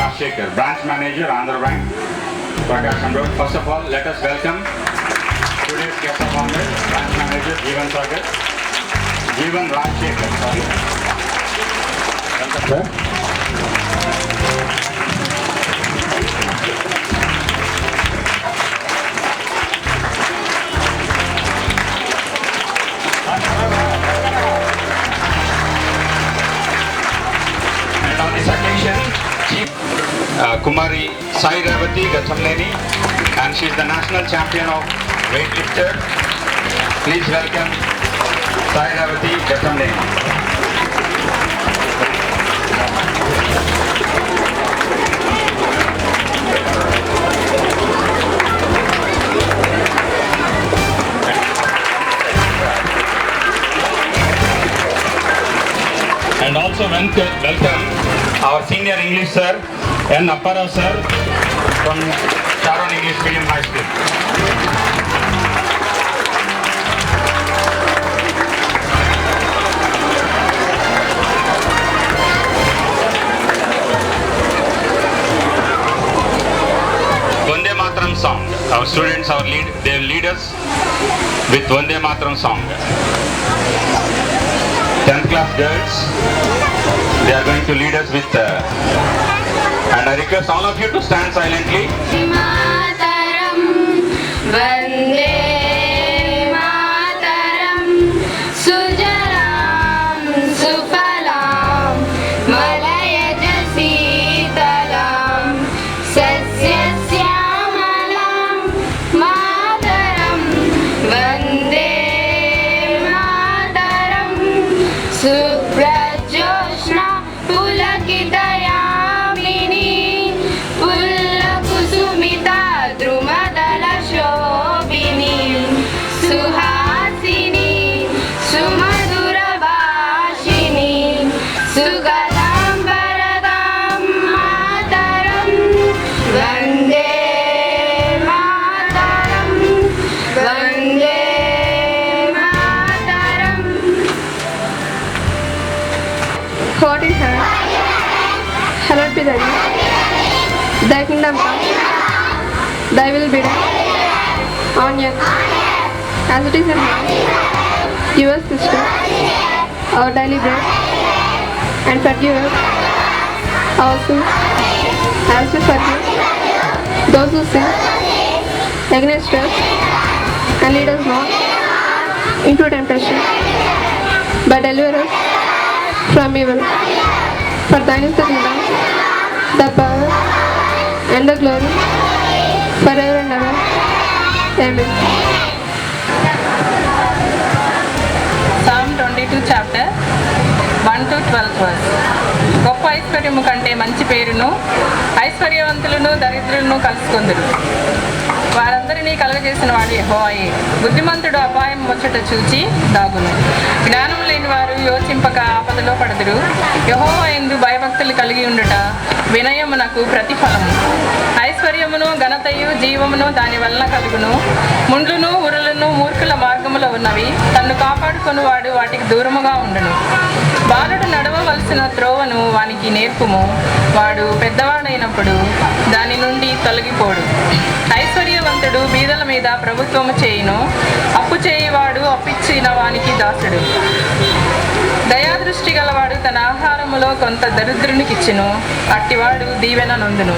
Rajshekhar, Branch Manager, Andhra Bank, Prakasham Road. First of all, let us welcome today's guest of honor, Branch Manager, Jeevan Sagar. Jeevan Rajshekhar, sorry. Welcome, sir. And on this occasion, Kumari Sai Revati Gathamneni, and she is the national champion of weightlifter. Please welcome Sai Revati Gathamneni. And also welcome our senior English sir, N. Appara sir, from Sharon English Medium High School. Vande Mataram song. Our students, they will lead us with Vande Mataram song. 10th class girls, they are going to lead us with and I request all of you to stand silently. Mataram, Vande Mataram, Sujalam, Sufalam, Malayaj Sitalam, Sasyasyaamalam, Mataram, Vande Mataram, Suprajoshna Pulakitayamini, Pullakusumita Drumadala Shobini, Suhasini, Sumadura Bhashini, Sugalam Bharadam Mataram, Vande Mataram, Vande Mataram. What is heaven? Hallowed be thy name. Thy kingdom come. Thy will be done on earth as it is in heaven. Give us this day our daily bread, and forgive us our sins as we forgive those who sin against us, and lead us not into temptation, but deliver us from evil. For thine is the kingdom, the power, and the glory, forever and ever. Amen. Psalm 22 chapter 1 to 12 verse. గొప్ప ఐశ్వర్యము కంటే మంచి పేరును ఐశ్వర్యవంతులను దరిద్రులను కలుసుకుందురు. వారందరినీ కలుగజేసిన వాడు యెహోవాయే. బుద్ధిమంతుడు అపాయం ముచ్చట చూచి దాగును. జ్ఞానం లేని వారు యోచింపక ఆపదలో పడదురు. యెహోవా యందు భయభక్తులు కలిగి ఉండుట వినయమునకు ప్రతిఫలము. ఐశ్వర్యమును ఘనతయు జీవమును దాని వలన కలుగును. ముండ్లును ఉరులను మూర్ఖుల మార్గములో ఉన్నవి. తన్ను కాపాడుకొని వాడు వాటికి దూరముగా ఉండును. బాలుడు నడవవలసిన త్రోవను వానికి నేర్పుము. వాడు పెద్దవాడైనప్పుడు దాని నుండి తొలగిపోడు. ఐశ్వర్యవంతుడు బీదల మీద ప్రభుత్వము చేయును. అప్పు చేయువాడు అప్పిచ్చిన వానికి దాసుడు. దయాదృష్టి గలవాడు తన ఆహారములో కొంత దరిద్రునికిచ్చును. అట్టివాడు దీవెన నొందును.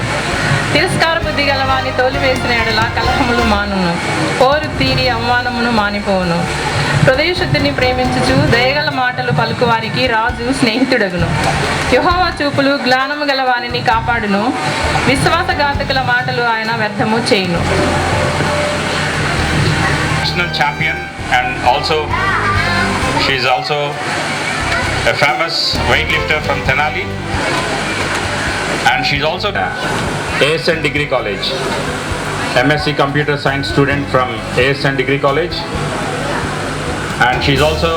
తిరస్కార బుద్ధి గలవాని తోలివేసిన ఎడల కలహములు మానును. పోరు తీరి అవమానమును మానిపోవును. హృదయశుద్ధిని ప్రేమించుచు దయగల మాటలు పలుకువారికి రాజు స్నేహితుడగును. యెహోవా చూపులు జ్ఞానము గల వారిని కాపాడును. విశ్వాసఘాతకుల మాటలు ఆయన వ్యర్థము చేయును. National champion, and also she is also a famous weightlifter from Tenali, and she is also ASN Degree College, MSc Computer Science student from ASN Degree College, and she's also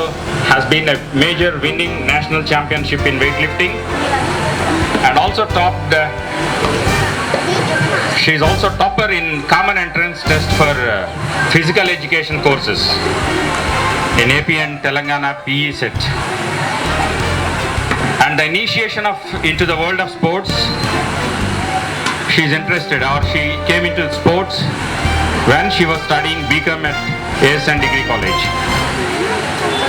has been a major winning national championship in weightlifting, and also topped she is also topper in common entrance test for physical education courses in AP and Telangana PE set. And the initiation into the world of sports she's interested, or she came into sports when she was studying BCom at ASN Degree College.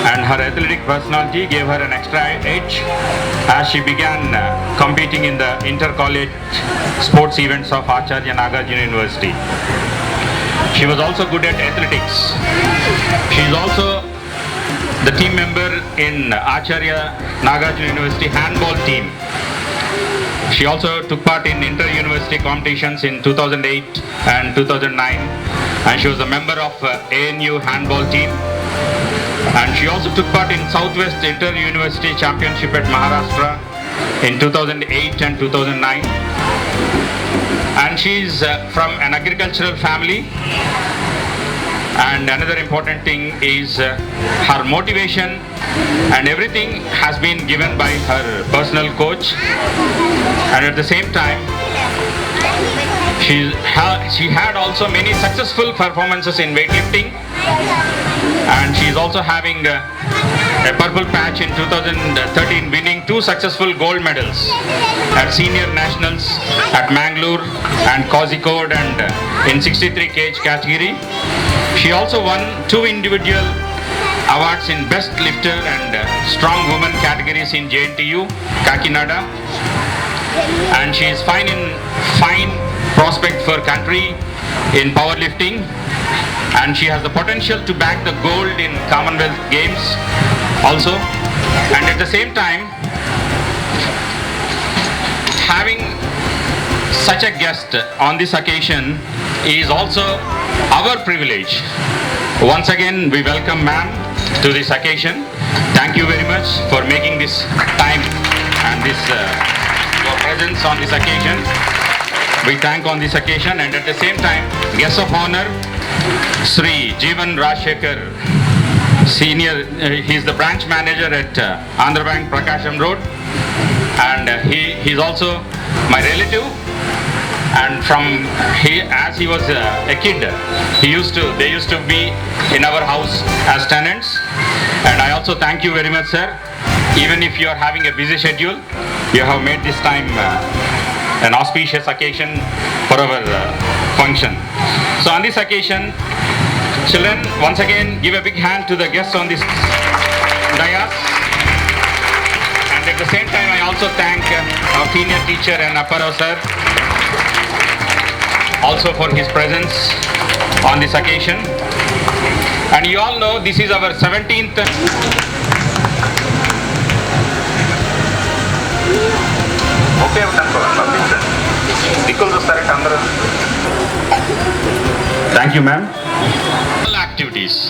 And her athletic personality gave her an extra edge as she began competing in the inter-college sports events of Acharya Nagarjuna University. She was also good at athletics. She is also the team member in Acharya Nagarjuna University handball team. She also took part in inter-university competitions in 2008 and 2009, and she was a member of ANU handball team. And she also took part in Southwest Inter-University Championship at Maharashtra in 2008 and 2009. And she is from an agricultural family. And another important thing is her motivation, and everything has been given by her personal coach. And at the same time, she had also many successful performances in weightlifting, and she is also having a purple patch in 2013, winning 2 successful gold medals at senior nationals at Mangalore and Kozhikode, and in 63 kg category. She also won 2 individual awards in best lifter and strong woman categories in JNTU, Kakinada. And she is fine prospect for country in powerlifting, and she has the potential to back the gold in Commonwealth Games also. And at the same time, having such a guest on this occasion is also our privilege. Once again, we welcome ma'am to this occasion. Thank you very much for making this time and this your presence on this occasion. We thank on this occasion, and at the same time, guest of honor, Sri Jeevan Rajshekhar, senior, he is the branch manager at Andhra Bank Prakasham Road, and he is also my relative. And as he was a kid, they used to be in our house as tenants. And I also thank you very much, sir. Even if you are having a busy schedule, you have made this time an auspicious occasion for our function. So on this occasion, children, once again give a big hand to the guests on this dais. And at the same time, I also thank our senior teacher and Apparao sir also for his presence on this occasion. And you all know this is our 17th Thank you, ma'am. All activities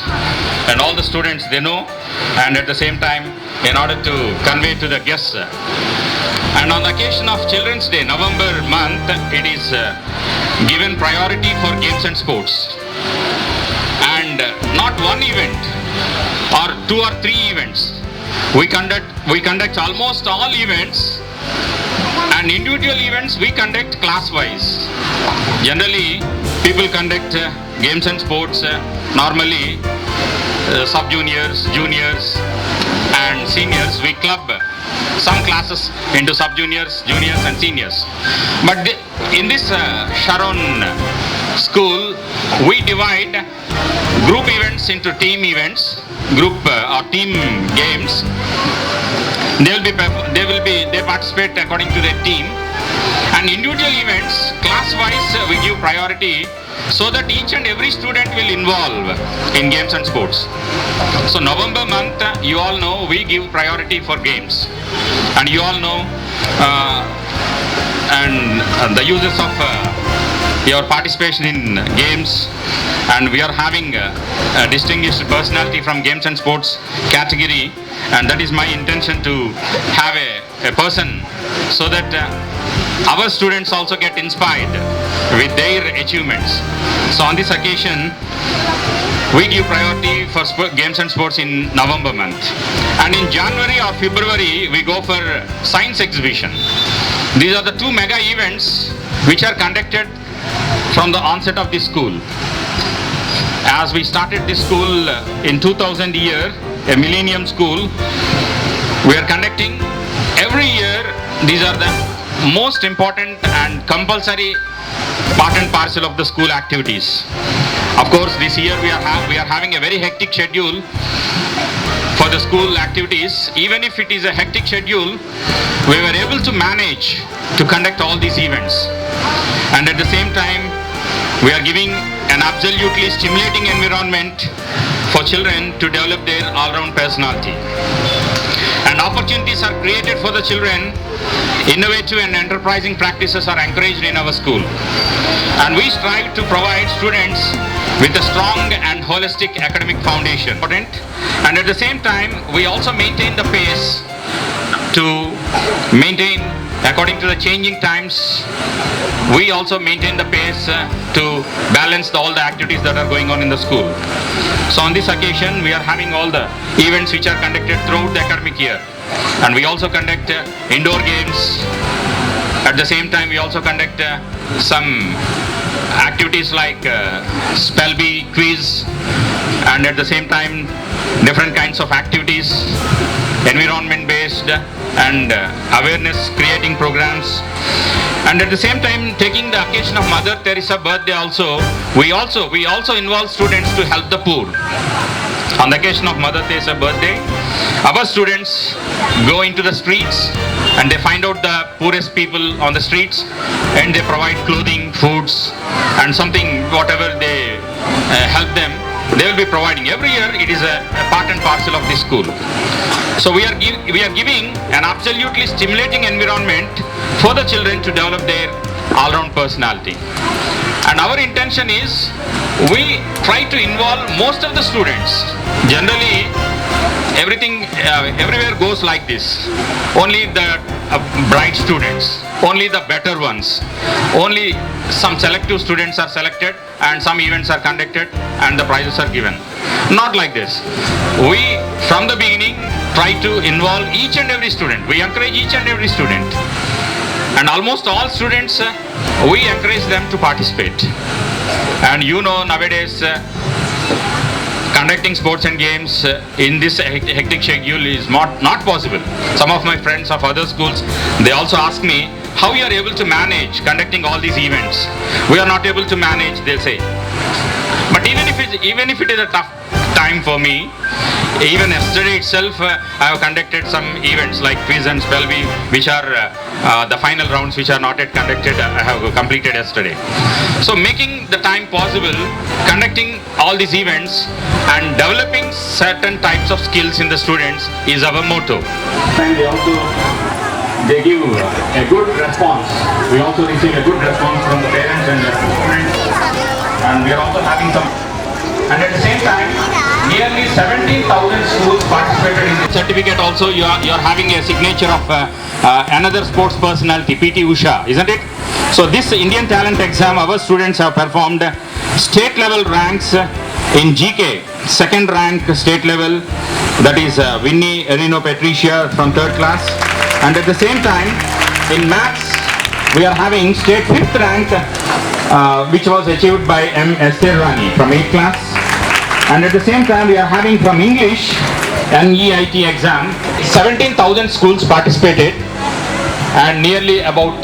and all the students, they know, and at the same time, in order to convey to the guests. And on the occasion of Children's Day, November month, it is given priority for games and sports. And not one event or 2 or 3 events. We conduct almost all events, and individual events we conduct class-wise. Generally, people conduct games and sports normally sub-juniors, juniors and seniors. We club some classes into sub-juniors, juniors and seniors. But in this Sharon school, we divide group events into team events, group or team games. They participate according to their team. And individual events, class-wise, we give priority so that each and every student will involve in games and sports. So November month, you all know, we give priority for games. And you all know and the uses of your participation in games, and we are having a distinguished personality from games and sports category, and that is my intention to have a person so that our students also get inspired with their achievements. So on this occasion, we give priority for games and sports in November month. And in January or February, we go for science exhibition. These are the 2 mega events which are conducted from the onset of this school. As we started this school in 2000 year, a millennium school, we are conducting every year. These are the most important and compulsory part and parcel of the school activities. Of course, this year we are having a very hectic schedule for the school activities. Even if it is a hectic schedule, we were able to manage to conduct all these events. And at the same time, we are giving an absolutely stimulating environment for children to develop their all-round personality. And opportunities are created for the children. Innovative and enterprising practices are encouraged in our school. And we strive to provide students with a strong and holistic academic foundation. And at the same time, we also maintain the pace to maintain, according to the changing times, we also maintain the pace to balance all the activities that are going on in the school. So on this occasion, we are having all the events which are conducted throughout the academic year. And we also conduct indoor games. At the same time, we also conduct some activities like spell bee, quiz, and at the same time, different kinds of activities, environment based and awareness creating programs. And at the same time, taking the occasion of Mother Teresa birthday also, we also involve students to help the poor. On the occasion of Mother Teresa birthday, our students go into the streets and they find out the poorest people on the streets and they provide clothing, foods and something, whatever they help them, they will be providing. Every year it is a part and parcel of this school. So we are giving an absolutely stimulating environment for the children to develop their all-round personality. And our intention is we try to involve most of the students. Generally, everything everywhere goes like this. Only the bright students, only the better ones, only some selective students are selected and some events are conducted and the prizes are given. Not like this. We, from the beginning, try to involve each and every student. We encourage each and every student. And almost all students, we encourage them to participate. And you know, nowadays, conducting sports and games in this hectic schedule is not possible. Some of my friends of other schools, they also ask me how you are able to manage conducting all these events. We are not able to manage, they'll say. But even if it is a tough time for me, even yesterday itself, I have conducted some events like quiz and spell bee, which are the final rounds, which are not yet conducted. I have completed yesterday. So making the time possible, conducting all these events and developing certain types of skills in the students is our motto. And they give a good response. We also receive a good response from the parents and the students. And we are also having some. And at the same time, nearly 17,000 schools participated in the certificate. Also, you are having a signature of another sports personality, PT Usha, isn't it? So this Indian Talent Exam, our students have performed state level ranks in GK, second rank state level, that is Winnie Reno Patricia from 3rd class. And at the same time, in maths, we are having state 5th rank, which was achieved by M. Esther Rani from 8th class. And at the same time, we are having from English, NEIT exam, 17,000 schools participated and nearly about,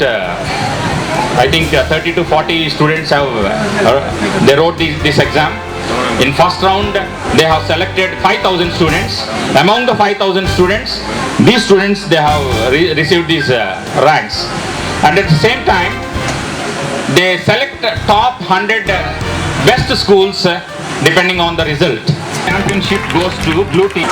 I think 30 to 40 students have, they wrote this exam. In first round, they have selected 5,000 students. Among the 5,000 students, these students, they have received these ranks. And at the same time, they select top 100 best schools depending on the result. Championship goes to blue team.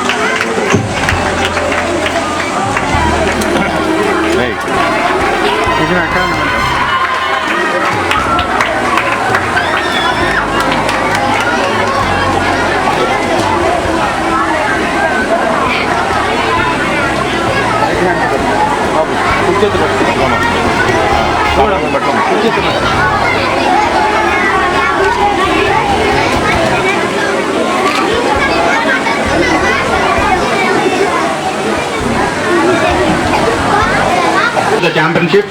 The championship.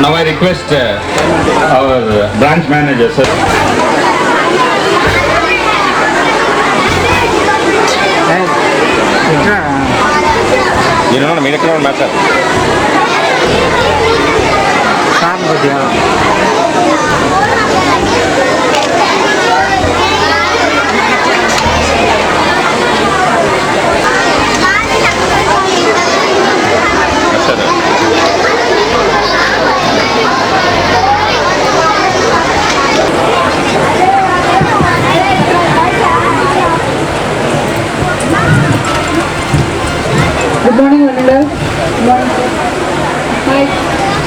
Now I request our branch manager, sir. You know, మీరు ఎక్కడ మాట్లాడు. Good morning wonder. Hi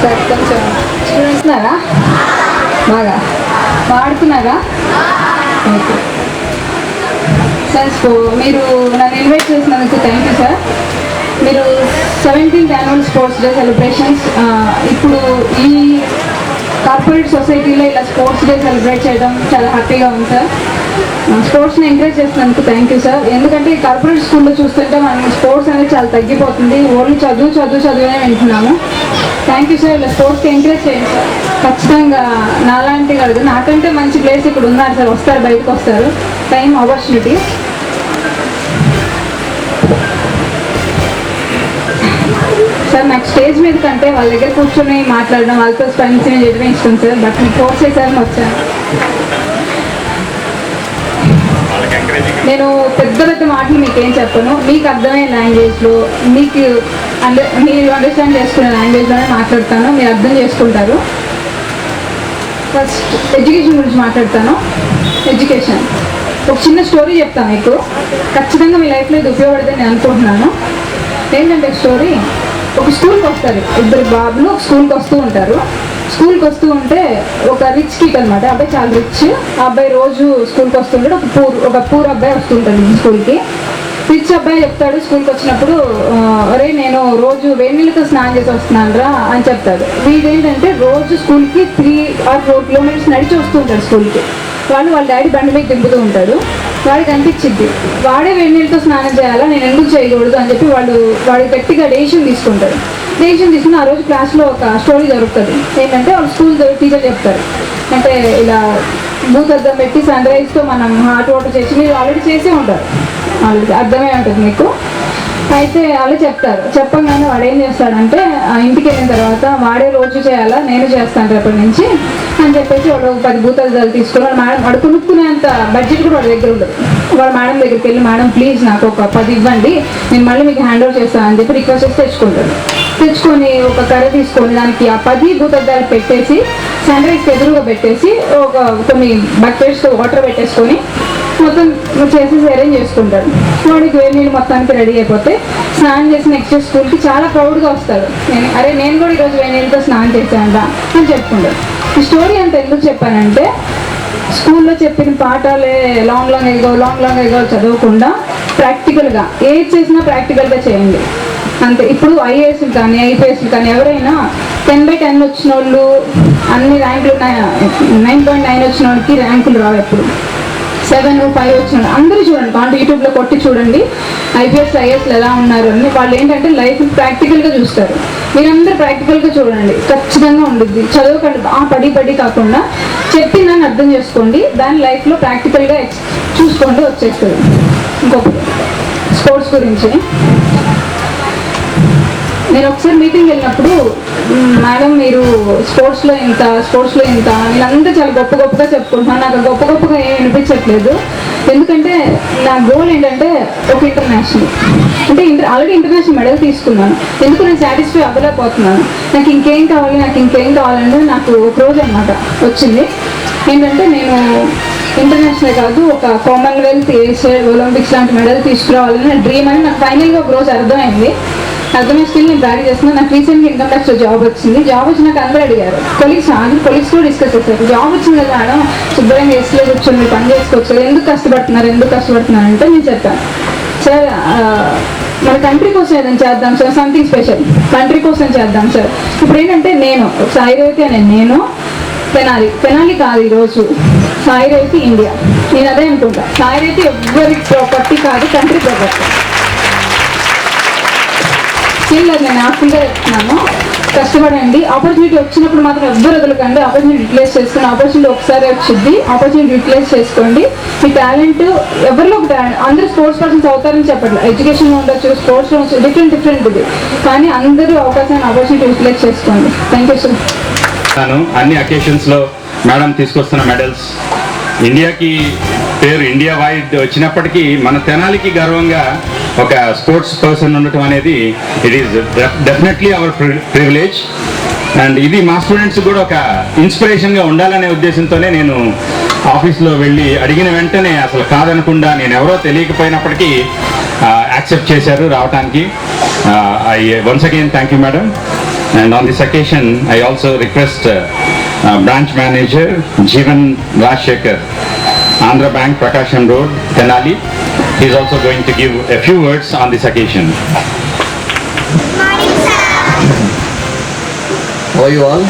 sir, కొంచెం స్టూడెంట్స్నారా బాగా ఆడుతున్నారా? Okay sir, మీరు నన్ను invite చేసినందుకు thank you sir. మీరు 17th annual sports day celebrations ఇప్పుడు ఈ కార్పొరేట్ సొసైటీలో ఇలా స్పోర్ట్స్ డే సెలబ్రేట్ చేయడం చాలా హ్యాపీగా ఉంది సార్. స్పోర్ట్స్ని ఎంకరేజ్ చేసినందుకు థ్యాంక్ యూ సార్. ఎందుకంటే ఈ కార్పొరేట్ స్కూల్లో చూస్తుంటే మనం స్పోర్ట్స్ అనేది చాలా తగ్గిపోతుంది. ఓన్లీ చదువునే వింటున్నాము. Thank you sir. ఇలా స్పోర్ట్స్కి ఎంకరేజ్ చేయండి సార్. ఖచ్చితంగా నాలాంటి కాదు, నాకంటే మంచి ప్లేస్ ఇక్కడ ఉన్నారు సార్. వస్తారు, బయటకు వస్తారు. Time opportunity sir. నాకు స్టేజ్ మీద కంటే వాళ్ళ దగ్గర కూర్చొని మాట్లాడడం, వాళ్ళతో స్పెండ్ చేయడం ఇష్టం సార్. బట్ మీకు ఫోర్స్ చేశారని వచ్చాను. నేను పెద్ద మాటలు మీకేం చెప్పను. మీకు అర్థమయ్యే లాంగ్వేజ్లో, మీరు అండర్స్టాండ్ చేసుకునే లాంగ్వేజ్లోనే మాట్లాడతాను. మీరు అర్థం చేసుకుంటారు. ఫస్ట్ ఎడ్యుకేషన్ గురించి మాట్లాడతాను. ఎడ్యుకేషన్ ఒక చిన్న స్టోరీ చెప్తాను మీకు. ఖచ్చితంగా మీ లైఫ్లో ఇది ఉపయోగపడుతుంది నేను అనుకుంటున్నాను. ఏంటంటే స్టోరీ, ఒక స్కూల్కి వస్తారు. ఇద్దరు బాబులు స్కూల్కి వస్తూ ఉంటారు. స్కూల్కి వస్తూ ఉంటే ఒక రిచ్ కిడ్ అనమాట. అబ్బాయి చాలా రిచ్. ఆ అబ్బాయి రోజు స్కూల్కి వస్తుంటాడు. ఒక పూర్ అబ్బాయి వస్తుంటాడు స్కూల్కి. రిచ్ అబ్బాయి చెప్తాడు స్కూల్కి వచ్చినప్పుడు, అరే నేను రోజు వేడి నీళ్ళతో స్నానం చేసి వస్తున్నాను రా అని చెప్తాడు. వీడేంటంటే రోజు స్కూల్కి 3 or 4 kilometers నడిచి వస్తూ ఉంటాడు స్కూల్కి. వాళ్ళ డాడీ బండి మీద దింపుతూ ఉంటాడు. వాడికి అనిపించింది, వాడే వేడి నీళ్ళతో స్నానం చేయాలా, నేను ఎందుకు చేయకూడదు అని చెప్పి వాడు గట్టిగా డెసిషన్ తీసుకుంటాడు. డెసిషన్ తీసుకుని ఆ రోజు క్లాస్లో ఒక స్టోరీ జరుగుతుంది. ఏంటంటే వాళ్ళు స్కూల్ టీచర్ చెప్తారు, అంటే ఇలా భూతద్దం పెట్టి సన్ రైజ్తో మనం హాట్ వాటర్ చేసి, మీరు ఆల్రెడీ చేసే ఉంటారు, ఆల్రెడీ అర్థమే ఉంటుంది మీకు. అయితే వాళ్ళు చెప్తారు. చెప్పగానే వాడు ఏం చేస్తాడంటే ఇంటికి వెళ్ళిన తర్వాత వాడే రోజు చేయాలా, నేను చేస్తాను రేపటి నుంచి అని చెప్పేసి వాడు 10 భూతద్దాలు తీసుకుని వాడు కొనుక్కునేంత బడ్జెట్ కూడా వాడి దగ్గర ఉండదు. వాడు మేడం దగ్గరికి వెళ్ళి, మేడం ప్లీజ్ నాకు ఒక 10 ఇవ్వండి, నేను మళ్ళీ మీకు హ్యాండ్ ఓవర్ చేస్తాను అని చెప్పి రిక్వెస్ట్ చేసి తెచ్చుకుంటాడు. తెచ్చుకొని ఒక కర్ర తీసుకొని దానికి ఆ 10 భూతద్దాలు పెట్టేసి సన్ రైజ్కి ఎదురుగా పెట్టేసి కొన్ని బకెట్స్తో వాటర్ పెట్టేసుకొని మొత్తం చేసేసి అరేంజ్ చేసుకుంటాడు. వాడికి వేడి నీళ్ళు మొత్తానికి రెడీ అయిపోతే స్నానం చేసి నెక్స్ట్ డే స్కూల్కి చాలా ప్రౌడ్గా వస్తాడు. నేను కూడా ఈరోజు వేడి నీళ్ళతో స్నానం చేశాను అని చెప్పుకుంటాడు. ఈ స్టోరీ అంతా ఎందుకు చెప్పానంటే, స్కూల్లో చెప్పిన పాఠాలే లాంగ్ ఎగో చదవకుండా ప్రాక్టికల్గా ఏది చేసినా ప్రాక్టికల్గా చేయండి అంతే. ఇప్పుడు ఐఏఎస్లు కానీ ఐపీఎస్లు కానీ ఎవరైనా 10/10 వచ్చిన వాళ్ళు, అన్ని ర్యాంకులు 9.9 వచ్చిన వాళ్ళకి ర్యాంకులు రావు. ఎప్పుడు 7, 5 వచ్చిన అందరూ చూడండి, కాంటే యూట్యూబ్లో కొట్టి చూడండి ఐపీఎస్ ఐఏఎస్లు ఎలా ఉన్నారు అని. వాళ్ళు ఏంటంటే లైఫ్ ప్రాక్టికల్గా చూస్తారు. మీరందరూ ప్రాక్టికల్గా చూడండి, ఖచ్చితంగా ఉండుద్ది. చదవకండి పడి కాకుండా చెప్పిందని అర్థం చేసుకోండి, దాని లైఫ్లో ప్రాక్టికల్గా చూసుకోండి, వచ్చేస్తుంది. ఇంకొకటి స్పోర్ట్స్ గురించి, నేను ఒకసారి మీటింగ్ వెళ్ళినప్పుడు, మేడం మీరు స్పోర్ట్స్లో ఇంత వీళ్ళందరూ చాలా గొప్పగా చెప్పుకుంటున్నాను. నాకు గొప్పగా ఏం వినిపించట్లేదు. ఎందుకంటే నా గోల్ ఏంటంటే ఒక ఇంటర్నేషనల్, అంటే ఆల్రెడీ ఇంటర్నేషనల్ మెడల్ తీసుకున్నాను. ఎందుకు నేను సాటిస్ఫై అవ్వలేకపోతున్నాను. నాకు ఇంకేం కావాలంటే నాకు ఒక రోజు అనమాట వచ్చింది. ఏంటంటే నేను ఇంటర్నేషనల్ కాదు, ఒక కామన్వెల్త్, ఏషియన్, ఒలింపిక్స్ లాంటి మెడల్ తీసుకురావాలని నా డ్రీమ్ అని నాకు ఫైనల్గా ఒక రోజు అర్థమైంది. స్టిల్ నేను బ్యారీ చేస్తున్నాను. నాకు రీసెంట్గా ఇన్కమ్ ట్యాక్స్లో జాబ్ వచ్చింది. జాబ్ వచ్చి నాకు అందరూ అడిగారు, కొలీగ్స్ కూడా డిస్కస్ చేశారు, జాబ్ వచ్చింది కదా మేడం, శుభ్రంగా ఏసీలో కూర్చొని మీరు పని చేసుకోవచ్చు కదా, ఎందుకు కష్టపడుతున్నారు అంటే నేను చెప్పాను, సార్ మన కంట్రీ కోసం ఏదైనా చేద్దాం సార్, సంథింగ్ స్పెషల్ కంట్రీ కోసం చేద్దాం సార్. ఇప్పుడు ఏంటంటే నేను సాయి రేవతి అనే నేను తెనాలి కాదు, ఈరోజు సాయి రేవతి ఇండియా. నేను అదే అనుకుంటా, సాయి రేవతి ఎవ్వరి ప్రాపర్టీ కాదు, కంట్రీ ప్రాపర్టీ. స్టిల్ నేను ఆఫ్గా చెప్తున్నాను, కష్టపడండి. ఆపర్చునిటీ వచ్చినప్పుడు మాత్రం ఎవ్వరు వదలకండి. ఆపర్చునిటీ యూటిలైజ్ చేసుకుని, ఆపర్చునిటీ ఒకసారి వచ్చింది, ఆపర్చునిటీ యూటిలైజ్ చేసుకోండి. మీ టాలెంట్ ఎవరిలో ఒక టాలెంట్, అందరూ స్పోర్ట్స్ పర్సన్స్ అవుతారని చెప్పట్లేదు. ఎడ్యుకేషన్లో ఉండొచ్చు, స్పోర్ట్స్లో ఉండొచ్చు, డిఫరెంట్ ఇది. కానీ అందరూ అవకాశాన్ని ఆపర్చునిటీ యూటిలైజ్ చేసుకోండి. Thank you sir. అన్ని అకేషన్స్లో మేడం తీసుకొస్తున్న మెడల్స్ ఇండియాకి పేరు ఇండియా వైడ్ వచ్చినప్పటికీ మన తెనాలికి గర్వంగా ఒక స్పోర్ట్స్ పర్సన్ ఉండటం అనేది it is definitely hour privilege. And ఇది మా స్టూడెంట్స్ కూడా ఒక ఇన్స్పిరేషన్గా ఉండాలనే ఉద్దేశంతోనే నేను ఆఫీస్లో వెళ్ళి అడిగిన వెంటనే అసలు కాదనకుండా, నేను ఎవరో తెలియకపోయినప్పటికీ యాక్సెప్ట్ చేశారు రావడానికి. I once again thank you madam. And on this occasion I also request branch manager Jeevan Rajshekhar, Andhra Bank, Prakasham Road, Tenali. He is also going to give a few words on this occasion. How are you all?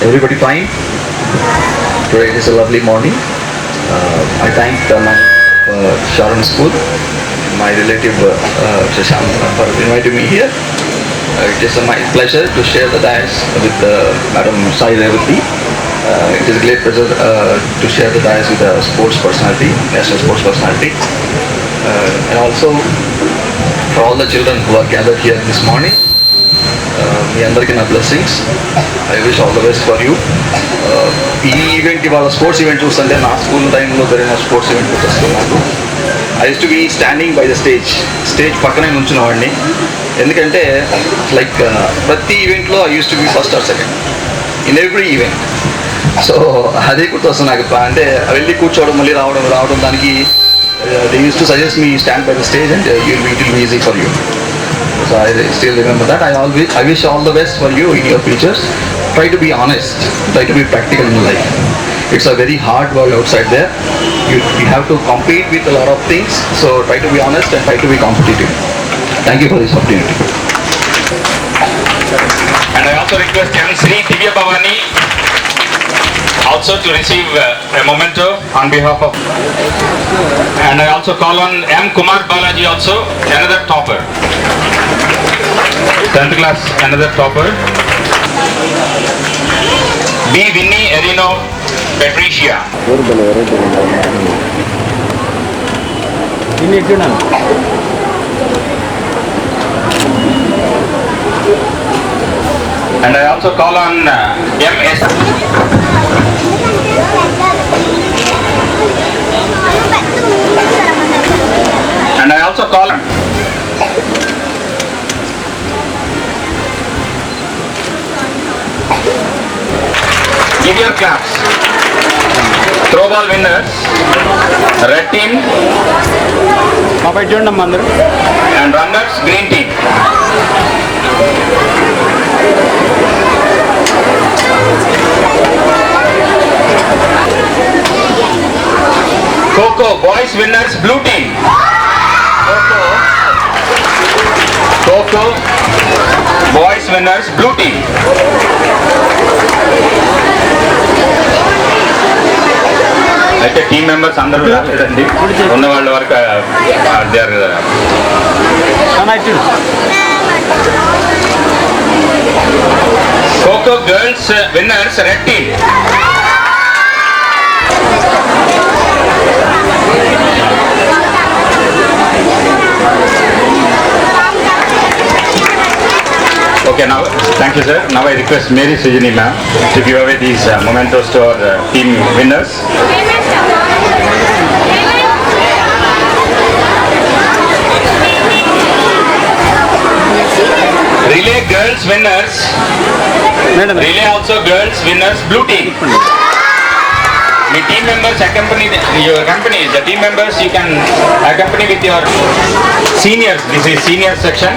Everybody fine? Today is a lovely morning. I thank the Sharon School, my relative Shashank, for inviting me here. It is my pleasure to share the dais with Madam Sai Revati. It is a great pleasure to share the dais with a sports personality, national sports personality. And also for all the children who are gathered here this morning, మీ అందరికీ నా blessings. I wish all the best for you. ఈ event ఇవాళ sports event చూస్తుంటే నా school టైంలో జరిగిన sports event గుర్తొస్తున్నాను. I use to be standing by the stage పక్కనే నుంచిన వాడిని. ఎందుకంటే లైక్ ప్రతి ఈవెంట్లో I use to be first or second in every event. So అదే గుర్తొస్తుంది నాకు. అంటే వెళ్ళి కూర్చోవడం, మళ్ళీ రావడం దానికి they use to suggest me stand by the stage and it will be easy for you. So I still remember that. I wish all the best for you in your futures. Try to be honest. Try to be practical in life. It's a very hard world outside there. You have to compete with a lot of things. So try to be honest and try to be competitive. Thank you for this opportunity. And I also request M. Sri Divya Bhavani also to receive a memento on behalf of. And I also call on M. Kumar Balaji also, another topper. 10th class, another topper. B. Vinny Erino Patricia. And I also call on M.S. And I also call on give your claps. Throwball winners, red team. And runners, green team. Kho boys winners, blue team. Kho boys winners, blue team. అయితే team members అందరూ రాలేదండి, ఉన్న వాళ్ళ వరకు kho kho girls winners red team. Okay, now, thank you sir. Now I request Mary Sujani ma'am to give away these mementos to our team winners. Relay girls winners. Relay also girls winners, blue team. The team members accompany your companies. The team members you can accompany with your seniors. This is senior section.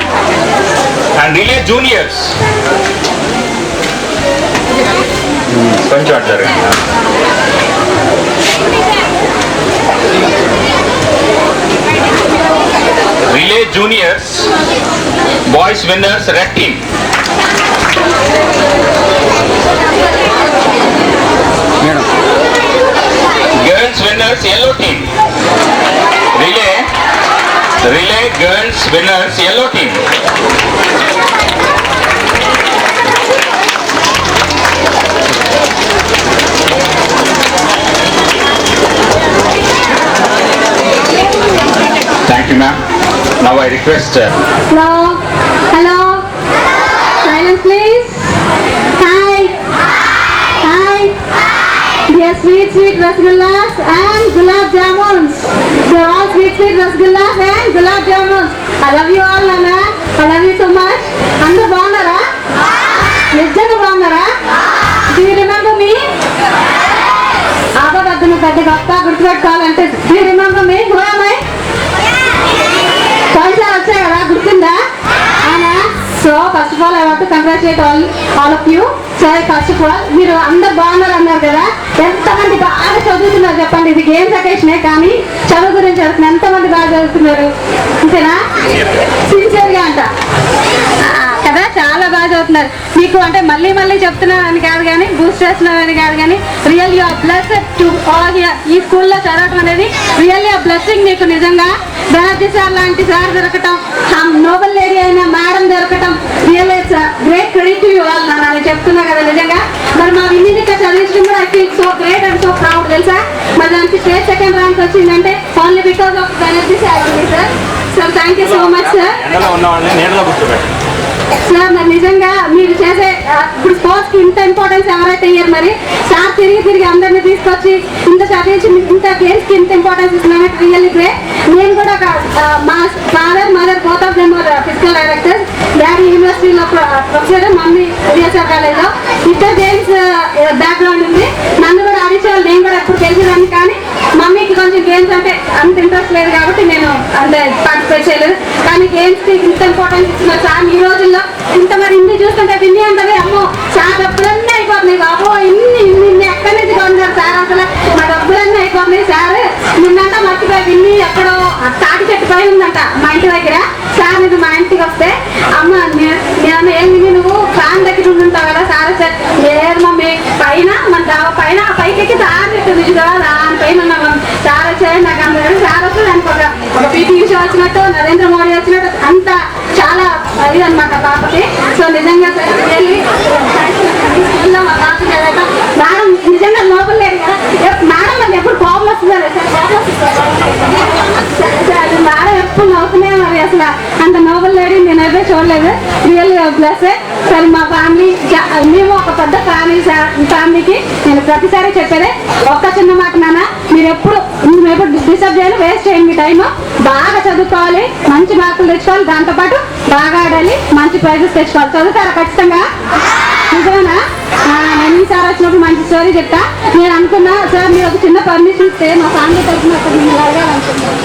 And relay juniors. కొంచెం relay juniors, boys winners, red team. Girls winners, yellow team. Relay Relay girls winners yellow team. Thank you, ma'am. Now I request. Hello? Hello? Silence, please. Hi. Hi. Dear sweet rasgullas and gulab jamuns. They're all sweet rasgullas and gulab jamuns. I love you all, Nana. I love you so much. Andu bagunnara? Nijjanga bagunnara? Do you remember me? ఆగదద్దును పెద్ద గొప్ప గుర్తుపెట్టుకోవాలంటే do you remember me? Who am I? పోయినసారి వచ్చాయి కదా గుర్తుందా? అవునా? So first of all I want to congratulate all of you. సరే first of all మీరు అందరు బాగున్నారు అన్నారు కదా, ఎంతమంది బాగా చదువుతున్నారు చెప్పండి. ఇది గేమ్స్ అకేషనే కానీ చదువు గురించి చదువుతున్నారు. ఎంతమంది బాగా చదువుతున్నారు అంతేనా? సిన్సియర్గా అంట కదా, చాలా బాగా చదువుతున్నారు. మీకు అంటే మళ్ళీ మళ్ళీ చెప్తున్నానని కాదు కానీ బూస్ట్ చేస్తున్నానని కాదు కానీ real you are blessed to all here. ఈ స్కూల్లో చదవటం అనేది రియల్లీ ఆ బ్లెస్సింగ్ మీకు. నిజంగా బెనర్జీ సార్ లాంటి సార్ దొరకటం, నోబెల్ లేడీ అయిన మేడం దొరకటం real it's great credit to you all. నేను చెప్తున్నా కదా నిజంగా. మరి మా విన్నీ ఇక్కడ చదివించడం కూడా I feel so great and so proud తెలుసా. మరి దానికి స్టేట్ సెకండ్ ర్యాంక్ వచ్చిందంటే only because of Banerjee sir sir. So thank you so much sir. Sir మరి నిజంగా మీరు చేసే ఇప్పుడు స్పోర్ట్స్కి ఇంత ఇంపార్టెన్స్ ఎవరైతే ఇయ్యారు, మరి సార్ తిరిగి అందరినీ తీసుకొచ్చి ఇంత చదివించి ఇంత గేమ్స్కి ఇంత ఇంపార్టెన్స్ ఇస్తున్నారంటే రియల్లీ గ్రేట్. నేను కూడా మా father mother both of them physical directors. Daddy యూనివర్సిటీలో ప్రొఫెసర్, మమ్మీ విఎస్ఆర్ కాలేజ్లో. ఇద్దరు గేమ్స్ బ్యాక్గ్రౌండ్ ఉంది. నన్ను కూడా ఆడించేవాళ్ళు, నేను కూడా ఎప్పుడు గెలిచేదాన్ని. కానీ మమ్మీకి కొంచెం గేమ్స్ అంటే అంత ఇంట్రెస్ట్ లేదు కాబట్టి నేను అంత పార్టిసిపేట్ చేయలేదు. కానీ గేమ్స్కి ఇంత ఇంపార్టెన్స్ ఇస్తున్నారు సార్. ఈ రోజుల్లో ఇంత మరి ఇన్ని చూస్తుంటే విన్నీ అంటే అమ్మో సార్ డబ్బులన్నీ అయిపోతున్నాయి బాబో, ఇన్ని ఎక్కడి నుంచి కొన్నారు సార్, అసలు మా డబ్బులన్నీ అయిపోతున్నాయి సార్. నిన్నంట మర్చిపోయి విన్నీ ఎక్కడో తాటి చెట్టు పైన ఉందంట మా ఇంటి దగ్గర. సార్ నేను మా ఇంటికి వస్తే అమ్మ నేను ఏమి నువ్వు ఫ్యాన్ దగ్గర ఉంటుంటావు కదా సార్. సార్ లేదు మమ్మీ పైన మన పైన పైకి సార్ చెట్టు కదా దానిపైన ఉన్నాం సార్ వచ్చాయి. నాకు అందరూ సార్ వస్తే దానికి ఒక పీటీ ఉషా వచ్చినట్టు, నరేంద్ర మోడీ వచ్చినట్టు అంత చాలా ఇది అనమాట పాపకి. సో నిజంగా సార్ వెళ్ళి స్కూల్లో మా పాప మేడం నిజంగా లోపల లేదు కదా మేడం. అది ఎప్పుడు కోపం వస్తున్నారు సార్, మేడం ఎప్పుడు నవ్వుతున్నాయి. మరి అసలు అంత నోబెల్ లేడీ నేనైతే చూడలేదు. రియల్ ప్లస్ సార్ మా ఫ్యామిలీ, మేము ఒక పెద్ద ఫ్యామిలీకి నేను ప్రతిసారి చెప్పేదే ఒక్క చిన్న మాట నాన్న, మీరు ఎప్పుడు డిస్టర్బ్ చేయాలి, వేస్ట్ చేయండి మీ టైం. బాగా చదువుకోవాలి, మంచి మార్కులు తెచ్చుకోవాలి, దాంతోపాటు బాగా ఆడాలి, మంచి ప్రైజెస్ తెచ్చుకోవాలి. చదువుతారా ఖచ్చితంగా? నిజమేనా? నేను ఈసారి వచ్చినప్పుడు మంచి స్టోరీ చెప్తా. నేను అనుకున్నా సార్ మీరు ఒక చిన్న పర్మిషన్ ఇస్తే మా ఫ్యామిలీ తరఫున మిమ్మల్ని అడగాలనుకున్నాను.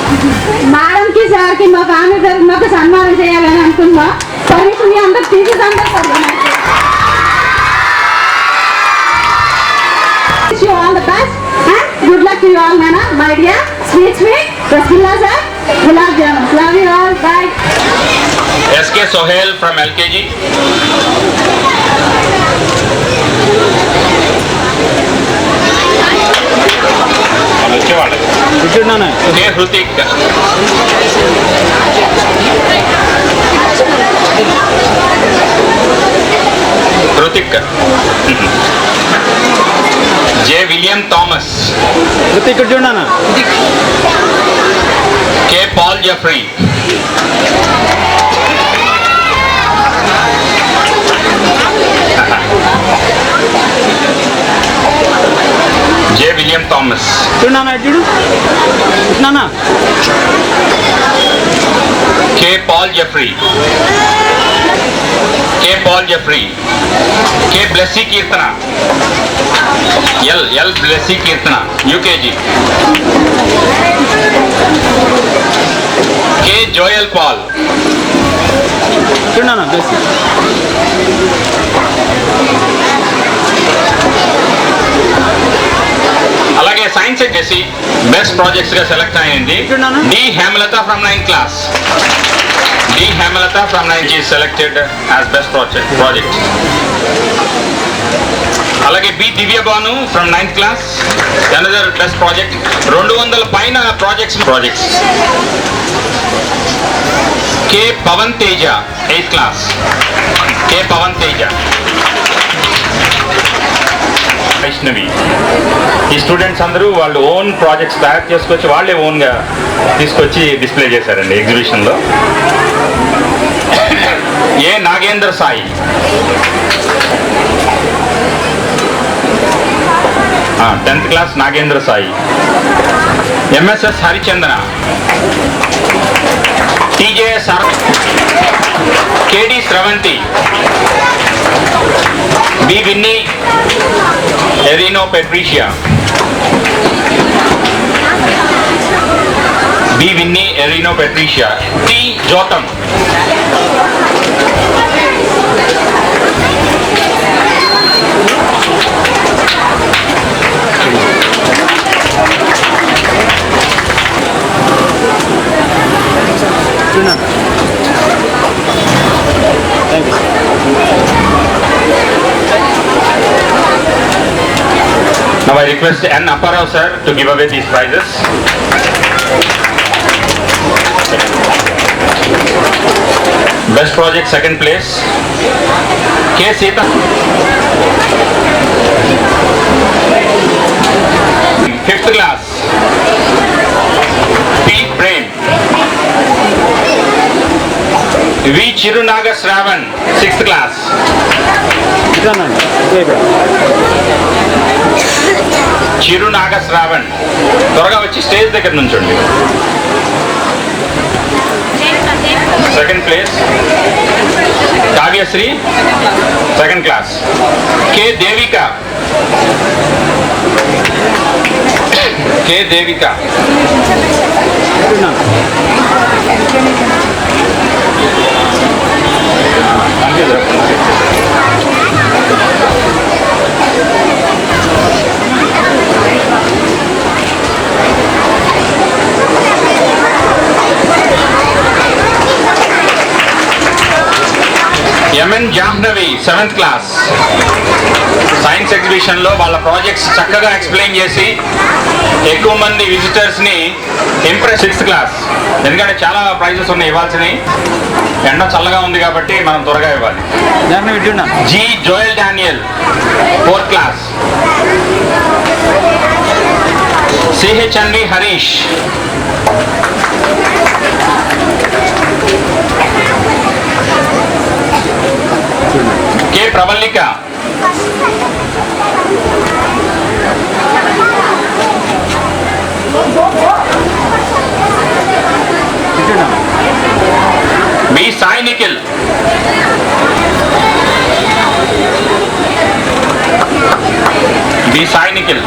మేడంకి సార్కి మా ఫ్యామిలీ తరఫున ఒక సన్మానం చేయాలని అనుకున్నా. పర్మిషన్ మీ అందరు తీసేదంటారు. All the best and good luck to you all నాన్న. My dear sweet rasgullas and gulab jamuns. Love you all. Bye. SK Sohail from LKG. వచ్చేవాళ్ళు హృతిక్, జే విలియం థామస్, ఇక్కడ చూడనా, K Paul Jeffrey, J William Thomas, చూడనా చూడు నానా, K Paul Jeffrey, K Blessy Keerthana, L Blessy Keerthana UKG, K Joel Paul, చూడనా అలాగే science వచ్చేసి best projects గా సెలెక్ట్ అయ్యింది D Hemalatha from 9th class. D Hemalatha from 9th is selected as best project. అలాగే B Divyabhanu from 9th class, another best project. 200 పైన projects. K Pavan Teja 8th class. K Pavan Teja. Vaishnavi. ఈ students అందరూ వాళ్ళు ఓన్ ప్రాజెక్ట్స్ తయారు చేసుకొచ్చి వాళ్ళే ఓన్గా తీసుకొచ్చి డిస్ప్లే చేశారండి ఎగ్జిబిషన్లో. A Nagendra Sai. Tenth class Nagendra Sai. MSS Harichandana. TJS KD Sravanthi. B Vinny Erino Patricia. B Vinny Erino Patricia. T Jotham. Now I request N. Apparao sir to give away these prizes. Best project second place. K. Sita. 5th class. P. Prem. V. Chirunaga Shravan 6th class. Chirunaga Shravan. త్వరగా వచ్చి stage దగ్గర నుంచండి. Second place Kavyasri 2nd class. K Devika. K Devika. MN Jahnavi 7th class. Science ఎగ్జిబిషన్లో వాళ్ళ projects చక్కగా explain చేసి ఎక్కువ మంది విజిటర్స్ని ఇంప్రెస్. 6th class. ఎందుకంటే చాలా ప్రైజెస్ ఉన్నాయి ఇవ్వాల్సినవి. ఎండ చల్లగా ఉంది కాబట్టి మనం త్వరగా ఇవ్వాలి. G Joel Daniel 4th class. CHNV Harish. K Pravallika. B Sai Nikhil. B Sai Nikhil.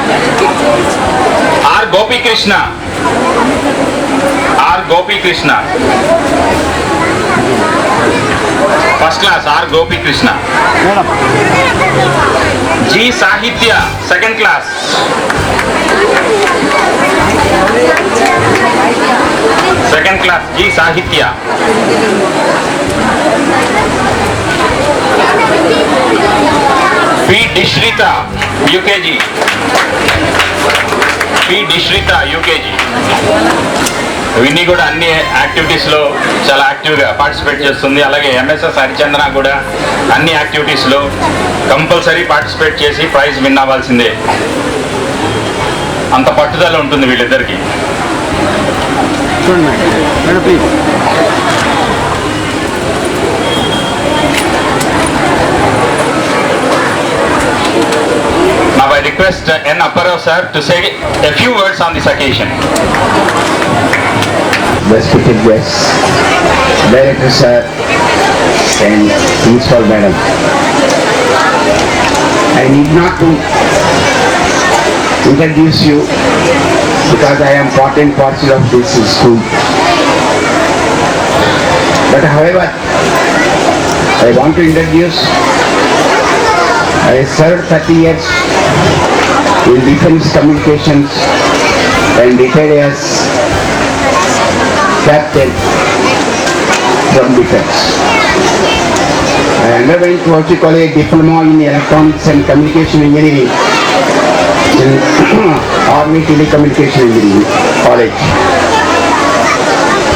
R Gopikrishna. R Gopikrishna. First class R Gopikrishna. G Sahitya 2nd class. Second class G Sahitya. P Dishritha UKG. P Dishritha UKG. Vinny కూడా అన్ని యాక్టివిటీస్లో చాలా యాక్టివ్గా పార్టిసిపేట్ చేస్తుంది. అలాగే ఎంఎస్ఎస్ హరిచంద్ర కూడా అన్ని యాక్టివిటీస్లో కంపల్సరీ పార్టిసిపేట్ చేసి ప్రైజ్ విన్ అవ్వాల్సిందే. అంత పట్టుదల ఉంటుంది వీళ్ళిద్దరికి. Now I request N. Apparao sir to say a few words on this occasion. Respected guests, Director sir and Principal Madam, I need not to introduce you because I am part and parcel of this school. But however, I want to introduce, I served 30 years in defense communications and retired as captain from defense. I underwent what we call a diploma in electronics and communication engineering in Army Telecommunication Engineering College.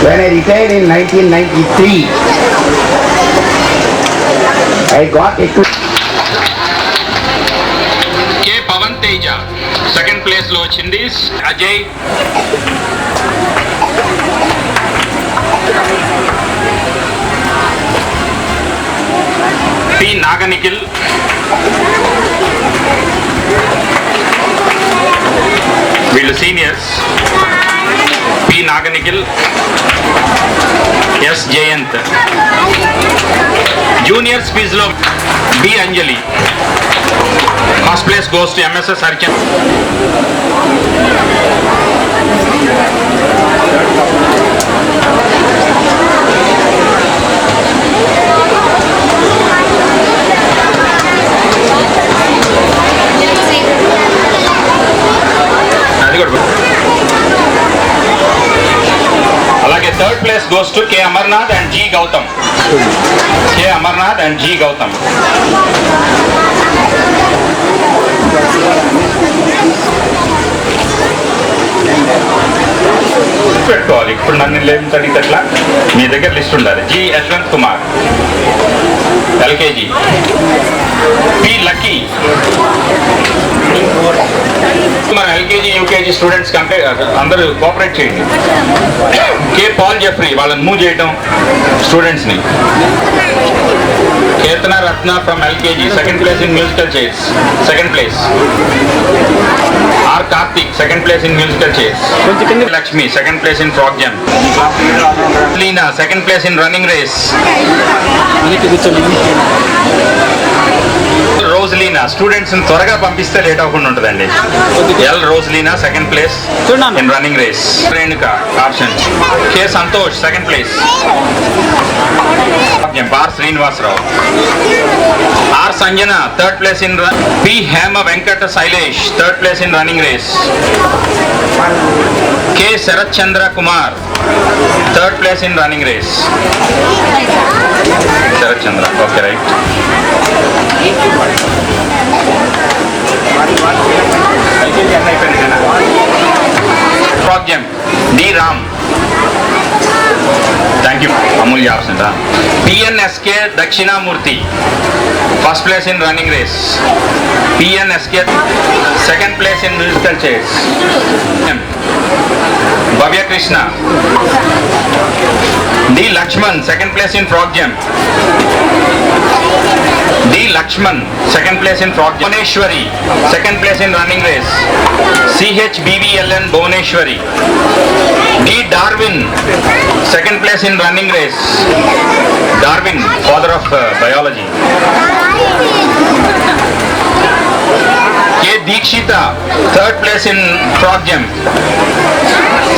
When I retired in 1993, I got a K. Pavan Teja, second place లో వచ్చింది. Ajay. P. Naganikhil. వీళ్ళు seniors. P. Naganikhil. S. Jayanth. Juniors క్విజ్లో B. Anjali. First place goes to MSS Archan. అది కూడా అలాగే third place goes to K. Amarnath and G. Gautam. K. Amarnath and G. Gautam. పెట్టుకోవాలి. ఇప్పుడు నన్ను లేదు అడిగితే ఎట్లా? మీ దగ్గర లిస్ట్ ఉండాలి. G. Yashwant Kumar, LKG. P. Lucky. మన ఎల్కేజీ యూకేజీ స్టూడెంట్స్ కంటే అందరూ కోఆపరేట్ చేయండి. K. Paul Jeffrey, వాళ్ళని మూవ్ చేయటం స్టూడెంట్స్ని. Ketana Ratna from LKG, second place in musical chairs, second place. R. Karthik, second place in musical chairs. Lakshmi, second place in frog jump. Lena, second place in running race. Rosalina, students త్వరగా పంపిస్తే late అవ్వకుండా ఉంటుందండి. L. Rosalina, second place in running race. Renuka, option. K. Santosh, second place. R. Srinivasrao. R. Sanjana, third place in P. Hema Venkata Sailesh, third place in running race. K. Sarath Chandra Kumar, third place in running race. Sarath Chandra, okay, right. Frog jump, D. Ram. Thank you. Amulya absent. PNSK Dakshinamurthy, first place in running race. PNSK, second place in musical chairs. Bhavya Krishna. D. Lakshman, second place in frog jump. D. Lakshman, second place in frog jump. Bhuvaneshwari, second place in running race. CHBVLN Bhuvaneshwari. D. Darwin, second place in running race. Darwin, father of biology. K. Dikshita, third place in frog jump.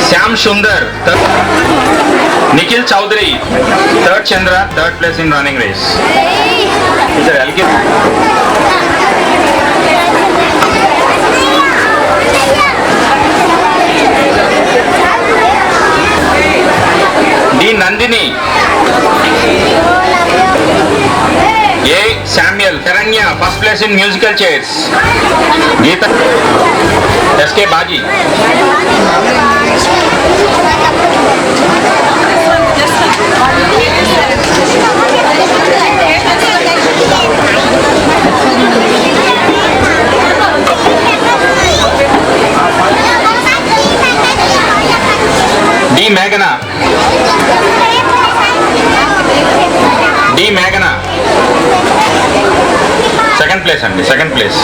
Syam Sundar, Nikhil Chowdhury, third Chandra, third place in running race. Is there LK? D. Nandini. A. Samuel. Karanya, first place in musical chairs. Geeta. SK Baji. D. Meghana. D. Meghana. Second place and second place.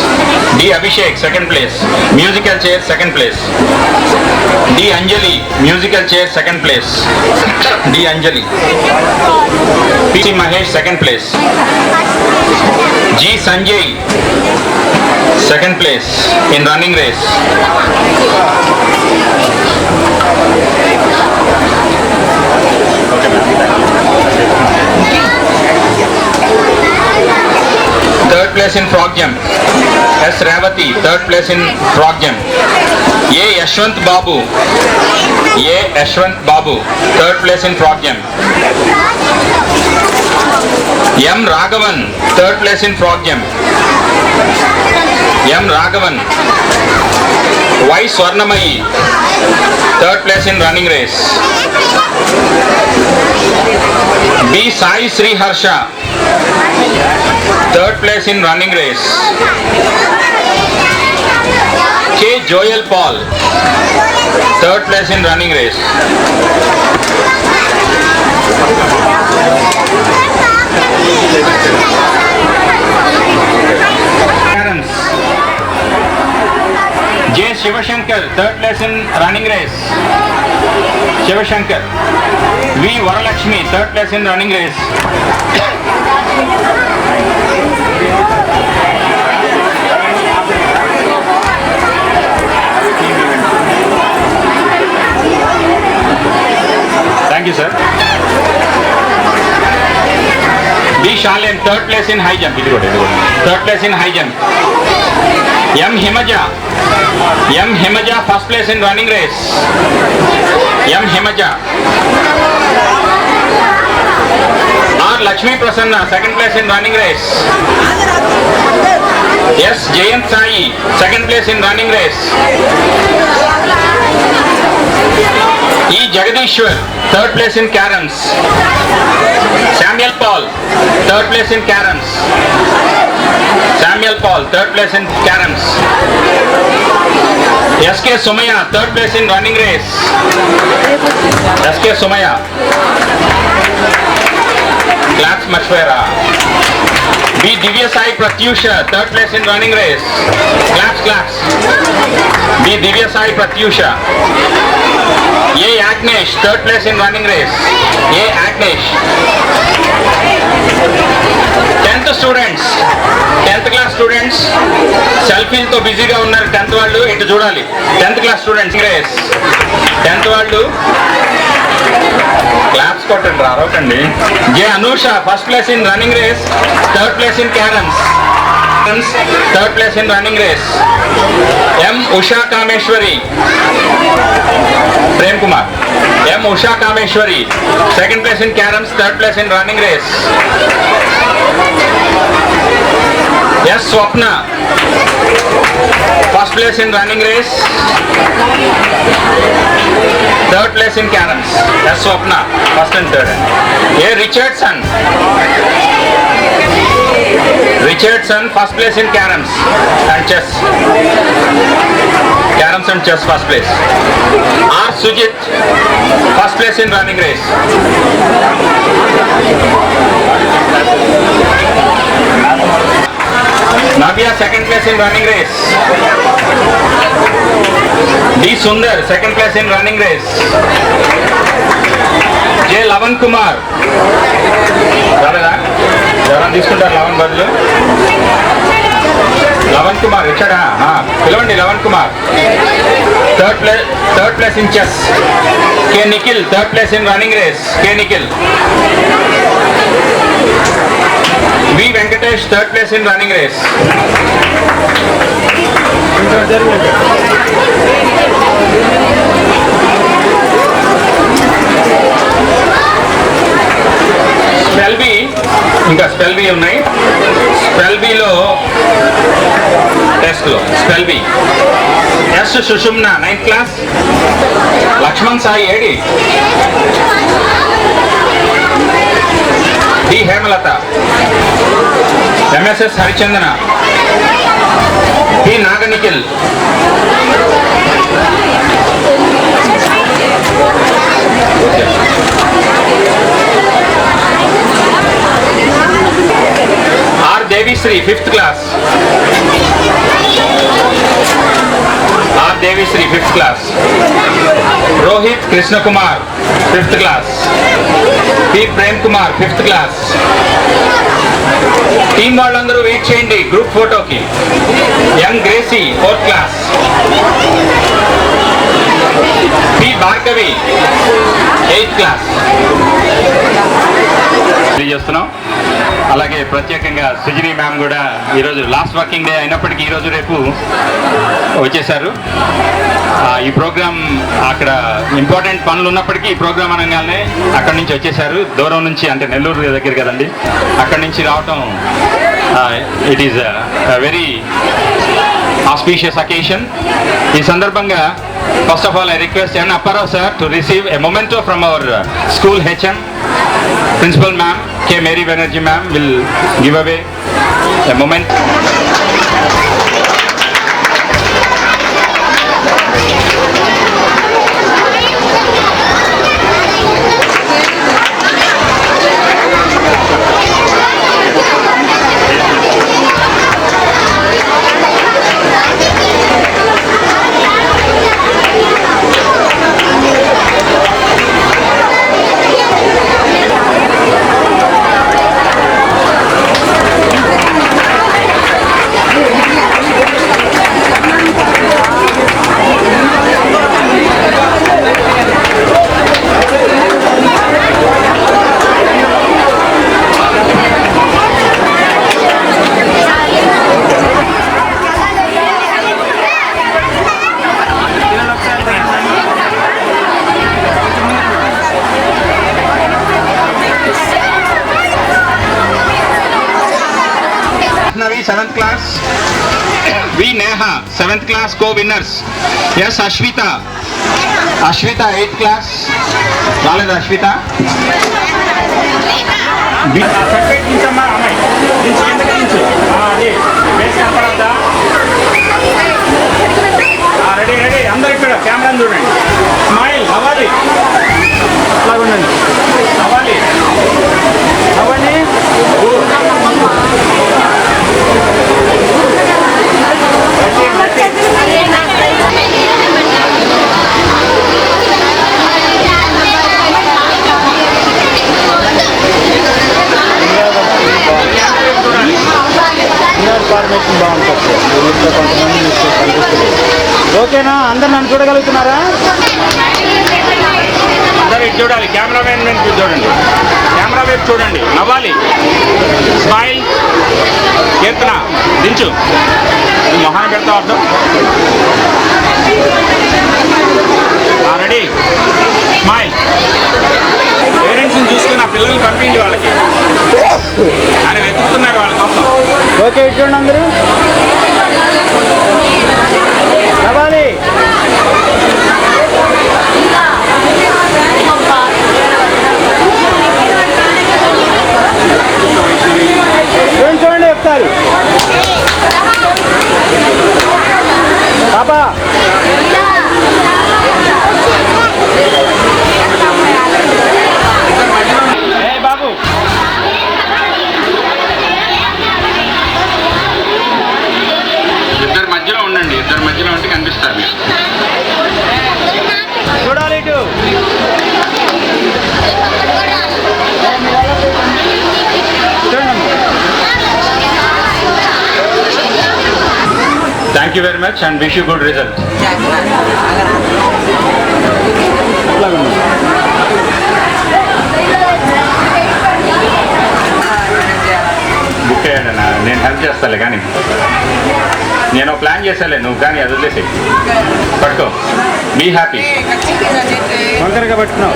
D. Abhishek, second place. Musical chair, second place. D. Anjali, musical chair, second place. D. Anjali. P. Mahesh, second place. G. Sanjay, second place in running race. Third place in frog jump. S. Ravati, third place in frog jump. A. Yashwant Babu. A. Yashwant Babu, third place in frog jump. M. Raghavan, third place in frog jump. M. Raghavan. Y. Swarnamayi, third place in running race. B. Sai Sri Harsha, third place in running race. K. Joel Paul, third place in running race. J. Shivashankar, third place in running race. Shivashankar. V. Varalakshmi, third place in running race. Thank you, sir. B. Shalem, third place in high jump. Third place in high jump. M. Himaja. M. Himaja, first place in running race. M. Himaja. R. Lakshmi Prasanna, second place in running race. S. Jayant Sai, second place in running race. E. Jagadishwar, third place in caroms. Samuel Paul, third place in caroms. Samuel Paul, third place in caroms. S.K. Somaya, third place in running race. S.K. Somaya. Claps Mashwara. B. Divya Sai Pratyusha, third place in running race. Claps, claps. B. Divya Sai Pratyusha. A. Agnesh, third place in running race. A. Agnesh. 10th students, 10th class students, సెల్ఫీలతో బిజీగా ఉన్నారు. 10th వాళ్ళు ఇటు చూడాలి. 10th class students race. 10th వాళ్ళు claps కొట్టండి, రారోకండి. J Anusha, first place in running race, third place in carroms. Third place in running race. M. Usha Kameshwari, Prem Kumar. M. Usha Kameshwari, second place in caroms, third place in running race. S. Swapna, first place in running race, third place in caroms. S. Swapna, first and third. A. Richardson, Richardson, first place in caroms and chess. Caroms and chess, first place. R. Sujit, first place in running race. Navya, second place in running race. D. Sundar, second place in running race. J. Lavan Kumar. ఎవరైనా తీసుకుంటారు లవన్ బదులు? లవన్ కుమార్ ఇచ్చాడా? పిలవండి Lavan Kumar. Third place in chess. K Nikhil, third place in running race. K Nikhil. V Venkatesh, third place in running race. Spell bee, ఇంకా spell bee ఉన్నాయి. Spell బిలో టెస్ట్లో spell bee. S Sushumna, 9th class. Lakshman Sai AD. D Hemalatha. MSS Harichandana. D Naganikhil. R Devisri, 5th class. R Devisri, 5th class. Rohit Krishna Kumar, 5th class. P Prem Kumar, 5th class. Team వాళ్ళందరూ wait చేయండి group ఫోటోకి. Young Gracie, 4th class. P Bhargavi, 8th class. చేస్తున్నాం. అలాగే ప్రత్యేకంగా సృజని ma'am కూడా ఈరోజు last working day అయినప్పటికీ ఈరోజు రేపు వచ్చేసారు. ఈ ప్రోగ్రామ్ అక్కడ ఇంపార్టెంట్ పనులు ఉన్నప్పటికీ ఈ ప్రోగ్రామ్ అనగానే అక్కడి నుంచి వచ్చేసారు. దూరం నుంచి, అంటే నెల్లూరు దగ్గర కదండి, అక్కడి నుంచి రావటం it is very auspicious occasion. ఈ సందర్భంగా first of all I request N. Apparao sir to receive a memento from our school HM. Principal ma'am K. Mary Banerjee ma'am will give away a moment. Seventh class, V. Neha, 7th class co-winners. Yes, Ashwita, 8th class. Raleda Ashwita. Ready అందరూ ఇక్కడ camera చూడండి. Smile అవ్వాలి, అలా ఉండండి, అవ్వాలి అవ్వండి. ఓకేనా? అందరు నన్ను చూడగలుగుతున్నారా? అందరూ ఇటు చూడాలి, కెమెరామెన్ వైపు చూడండి, కెమెరా వైపు చూడండి, నవ్వాలి, స్మైల్. కీర్తన దించు, మొహాన్ని పెడతా అర్థం. Ready, smile. పేరెంట్స్ని చూసుకుని ఆ పిల్లల్ని పంపించి వాళ్ళకి ఆయన వెతుకుతున్నారు వాళ్ళ కోసం. ఓకే, ఇటు చూడండి అందరూ, నవ్వాలి. చూడండి ఒకసారి పాపా. బాబు ఇద్దరు మధ్యలో ఉండండి, ఇద్దరు మధ్యలో ఉంటే కనిపిస్తారు మీరు. చూడాలి ఇటు. Thank you very much and wish you good result. Book అయ్యాడు, నేను హెల్ప్ చేస్తాలే, కానీ నేను ప్లాన్ చేసాలే, నువ్వు కానీ అది వదిలేసి పట్టుకో. Be happy. వంకరగా పట్టుకున్నావు.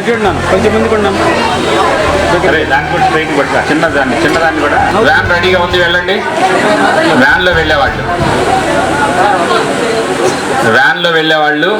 చూడన్నాను, కొంచెం ముందుకు ఉన్నాను. సరే, దాన్ని కూడా స్ట్రైట్ పట్టుకో, చిన్నదాన్ని కూడా. వ్యాన్ రెడీగా ఉంది, వెళ్ళండి. వ్యాన్లో వెళ్ళేవాళ్ళు